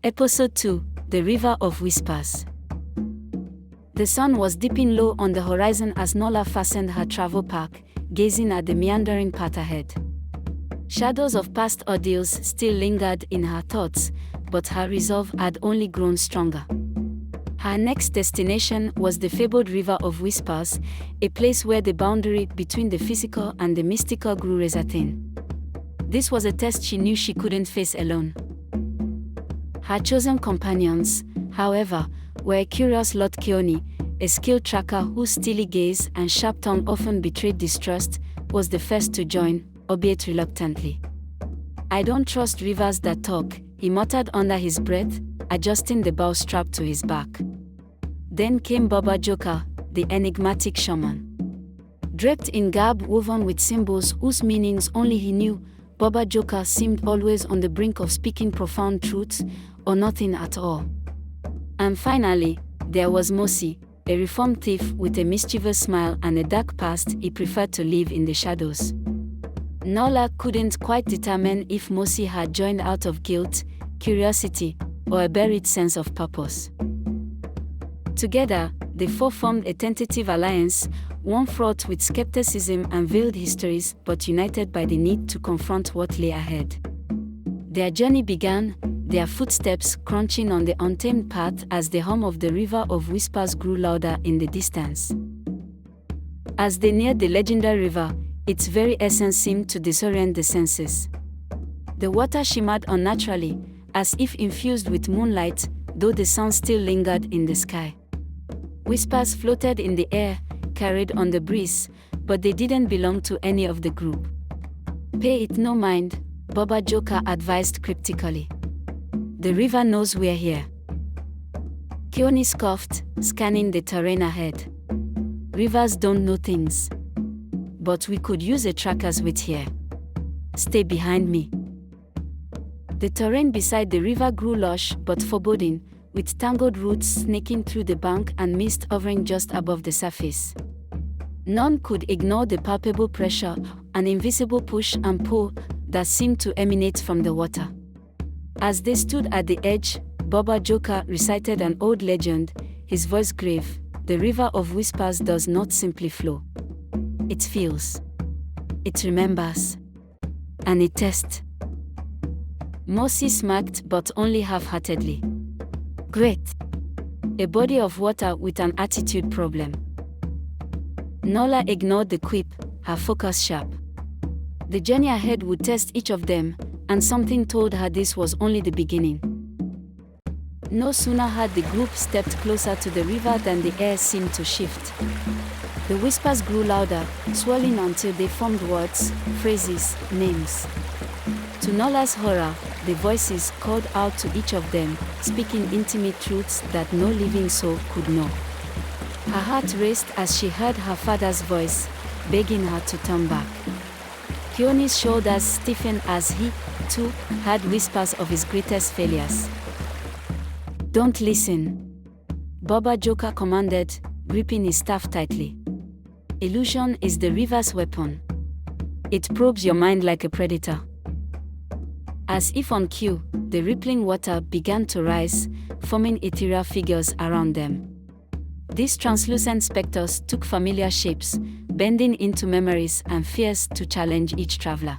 Episode 2: The River of Whispers. The sun was dipping low on the horizon as Nola fastened her travel pack, gazing at the meandering path ahead. Shadows of past ordeals still lingered in her thoughts, but her resolve had only grown stronger. Her next destination was the fabled River of Whispers, a place where the boundary between the physical and the mystical grew razor thin. This was a test she knew she couldn't face alone. Her chosen companions, however, were a curious Lord Keone, a skilled tracker whose steely gaze and sharp tongue often betrayed distrust, was the first to join, albeit reluctantly. "I don't trust rivers that talk," he muttered under his breath, adjusting the bow strap to his back. Then came Baba Joka, the enigmatic shaman. Draped in garb woven with symbols whose meanings only he knew, Baba Joka seemed always on the brink of speaking profound truths, or nothing at all. And finally, there was Mosi, a reformed thief with a mischievous smile and a dark past he preferred to live in the shadows. Nola couldn't quite determine if Mosi had joined out of guilt, curiosity, or a buried sense of purpose. Together, the four formed a tentative alliance, one fraught with skepticism and veiled histories, but united by the need to confront what lay ahead. Their journey began, their footsteps crunching on the untamed path as the hum of the River of Whispers grew louder in the distance. As they neared the legendary river, its very essence seemed to disorient the senses. The water shimmered unnaturally, as if infused with moonlight, though the sun still lingered in the sky. Whispers floated in the air, carried on the breeze, but they didn't belong to any of the group. "Pay it no mind," Baba Joka advised cryptically. "The river knows we're here." Keone scoffed, scanning the terrain ahead. "Rivers don't know things. But we could use a tracker's wit here. Stay behind me." The terrain beside the river grew lush but foreboding, with tangled roots snaking through the bank and mist hovering just above the surface. None could ignore the palpable pressure, an invisible push and pull that seemed to emanate from the water. As they stood at the edge, Baba Joka recited an old legend, his voice grave: "The River of Whispers does not simply flow. It feels. It remembers. And it tests." Mosi smirked, but only half-heartedly. "Great. A body of water with an attitude problem." Nola ignored the quip, her focus sharp. The journey ahead would test each of them, and something told her this was only the beginning. No sooner had the group stepped closer to the river than the air seemed to shift. The whispers grew louder, swirling until they formed words, phrases, names. To Nola's horror, the voices called out to each of them, speaking intimate truths that no living soul could know. Her heart raced as she heard her father's voice, begging her to turn back. Keone's shoulders stiffened as he, too, heard whispers of his greatest failures. "Don't listen," Baba Joka commanded, gripping his staff tightly. "Illusion is the river's weapon. It probes your mind like a predator." As if on cue, the rippling water began to rise, forming ethereal figures around them. These translucent specters took familiar shapes, bending into memories and fears to challenge each traveler.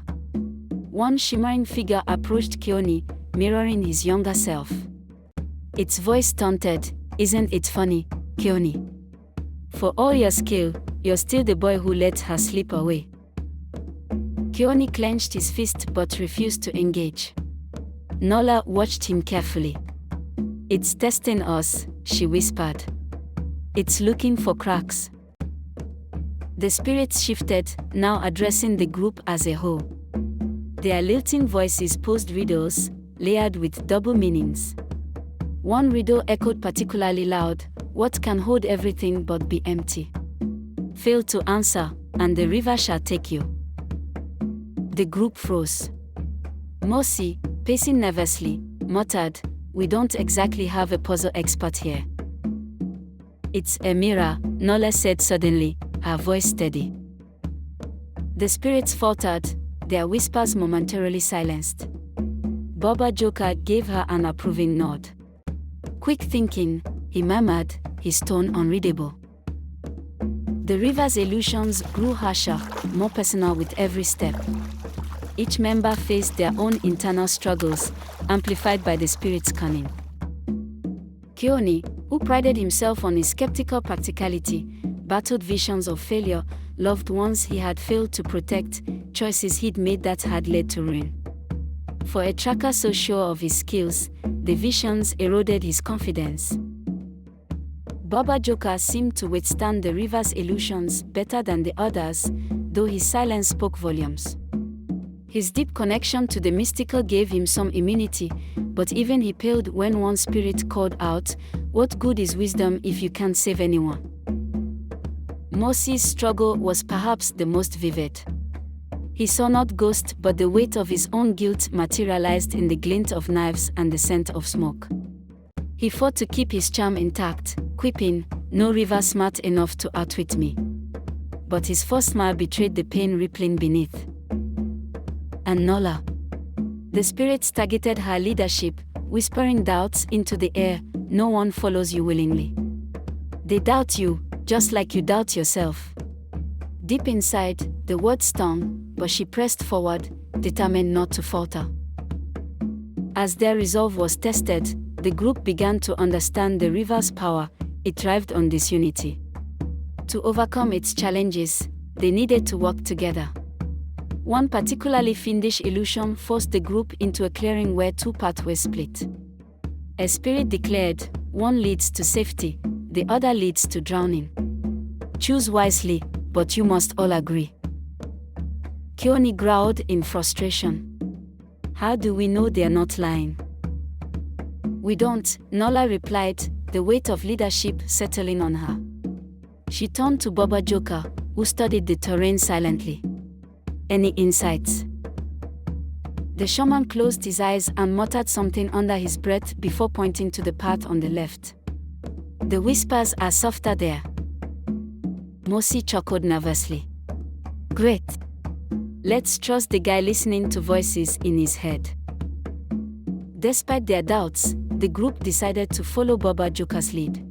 One shimmering figure approached Keone, mirroring his younger self. Its voice taunted, "Isn't it funny, Keone? For all your skill, you're still the boy who let her slip away." Keone clenched his fist but refused to engage. Nola watched him carefully. "It's testing us," she whispered. "It's looking for cracks." The spirits shifted, now addressing the group as a whole. Their lilting voices posed riddles, layered with double meanings. One riddle echoed particularly loud: "What can hold everything but be empty? Fail to answer, and the river shall take you." The group froze. Mosi, pacing nervously, muttered, "We don't exactly have a puzzle expert here." "It's a mirror," Nola said suddenly, her voice steady. The spirits faltered, their whispers momentarily silenced. Baba Joka gave her an approving nod. Quick thinking, he murmured, his tone unreadable. The river's illusions grew harsher, more personal with every step. Each member faced their own internal struggles, amplified by the spirit's cunning. Keone, who prided himself on his skeptical practicality, battled visions of failure, loved ones he had failed to protect, choices he'd made that had led to ruin. For a tracker so sure of his skills, the visions eroded his confidence. Baba Joka seemed to withstand the river's illusions better than the others, though his silence spoke volumes. His deep connection to the mystical gave him some immunity, but even he paled when one spirit called out, "What good is wisdom if you can't save anyone?" Mosi's struggle was perhaps the most vivid. He saw not ghosts but the weight of his own guilt materialized in the glint of knives and the scent of smoke. He fought to keep his charm intact, quipping, "No river smart enough to outwit me." But his forced smile betrayed the pain rippling beneath. And Nola. The spirits targeted her leadership, whispering doubts into the air, "No one follows you willingly. They doubt you, just like you doubt yourself." Deep inside, the words stung, but she pressed forward, determined not to falter. As their resolve was tested, the group began to understand the river's power. It thrived on disunity. To overcome its challenges, they needed to work together. One particularly fiendish illusion forced the group into a clearing where two pathways split. A spirit declared, "One leads to safety, the other leads to drowning. Choose wisely, but you must all agree." Keone growled in frustration. "How do we know they're not lying?" "We don't," Nola replied, the weight of leadership settling on her. She turned to Baba Joka, who studied the terrain silently. "Any insights?" The shaman closed his eyes and muttered something under his breath before pointing to the path on the left. "The whispers are softer there." Mosi chuckled nervously. "Great. Let's trust the guy listening to voices in his head." Despite their doubts, the group decided to follow Baba Joka's lead.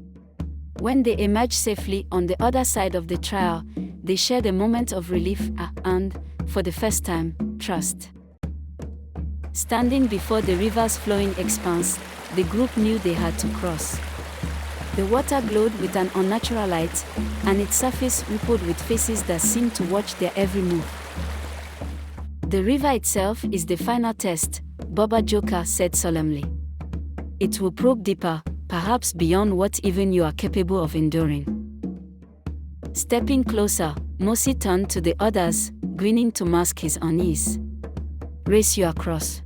When they emerged safely on the other side of the trail, they shared a moment of relief and, for the first time, trust. Standing before the river's flowing expanse, the group knew they had to cross. The water glowed with an unnatural light, and its surface rippled with faces that seemed to watch their every move. "The river itself is the final test," Baba Joka said solemnly. "It will probe deeper, perhaps beyond what even you are capable of enduring." Stepping closer, Mosi turned to the others, grinning to mask his unease. "Race you across."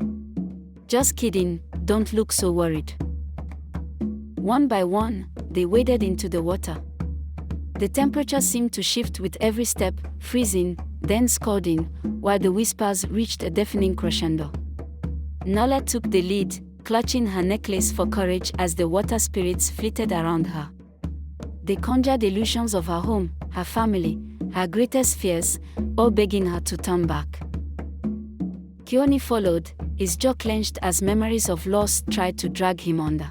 "Just kidding, don't look so worried." One by one, they waded into the water. The temperature seemed to shift with every step, freezing, then scalding, while the whispers reached a deafening crescendo. Nola took the lead, clutching her necklace for courage as the water spirits flitted around her. They conjured illusions of her home, her family, her greatest fears, all begging her to turn back. Keone followed, his jaw clenched as memories of loss tried to drag him under.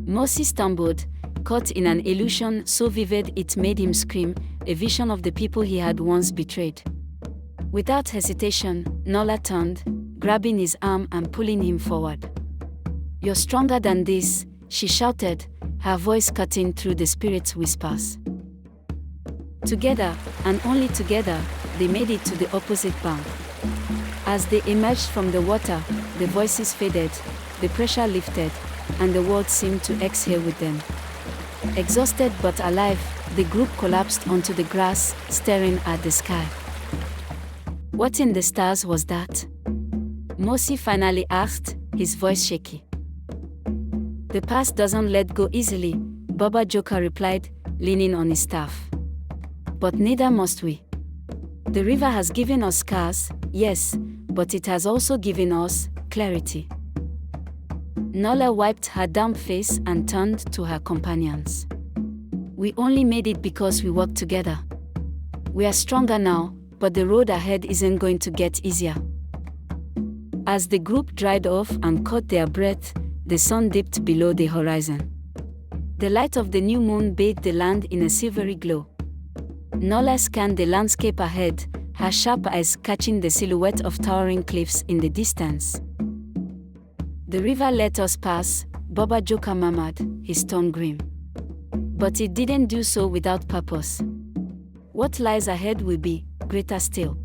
Mosi stumbled, caught in an illusion so vivid it made him scream, a vision of the people he had once betrayed. Without hesitation, Nola turned, grabbing his arm and pulling him forward. "You're stronger than this," she shouted, her voice cutting through the spirit's whispers. Together, and only together, they made it to the opposite bank. As they emerged from the water, the voices faded, the pressure lifted, and the world seemed to exhale with them. Exhausted but alive, the group collapsed onto the grass, staring at the sky. "What in the stars was that?" Mosi finally asked, his voice shaky. "The past doesn't let go easily," Baba Joka replied, leaning on his staff. "But neither must we. The river has given us scars, yes, but it has also given us clarity." Nola wiped her damp face and turned to her companions. "We only made it because we worked together. We are stronger now, but the road ahead isn't going to get easier." As the group dried off and caught their breath, the sun dipped below the horizon. The light of the new moon bathed the land in a silvery glow. Nola scanned the landscape ahead, her sharp eyes catching the silhouette of towering cliffs in the distance. The river let us pass, Baba Joka murmured, his tone grim. But it didn't do so without purpose. What lies ahead will be greater still.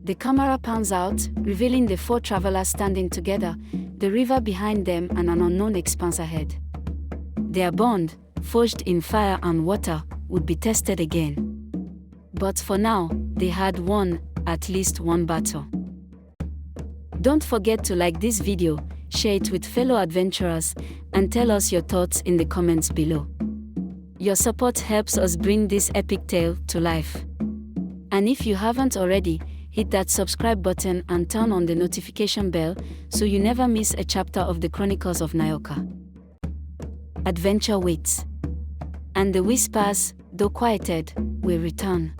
The camera pans out, revealing the four travelers standing together, the river behind them and an unknown expanse ahead. Their bond, forged in fire and water, would be tested again. But for now, they had won at least one battle. Don't forget to like this video, share it with fellow adventurers, and tell us your thoughts in the comments below. Your support helps us bring this epic tale to life. And if you haven't already, hit that subscribe button and turn on the notification bell so you never miss a chapter of the Chronicles of Nyoka. Adventure waits. And the whispers, though quieted, will return.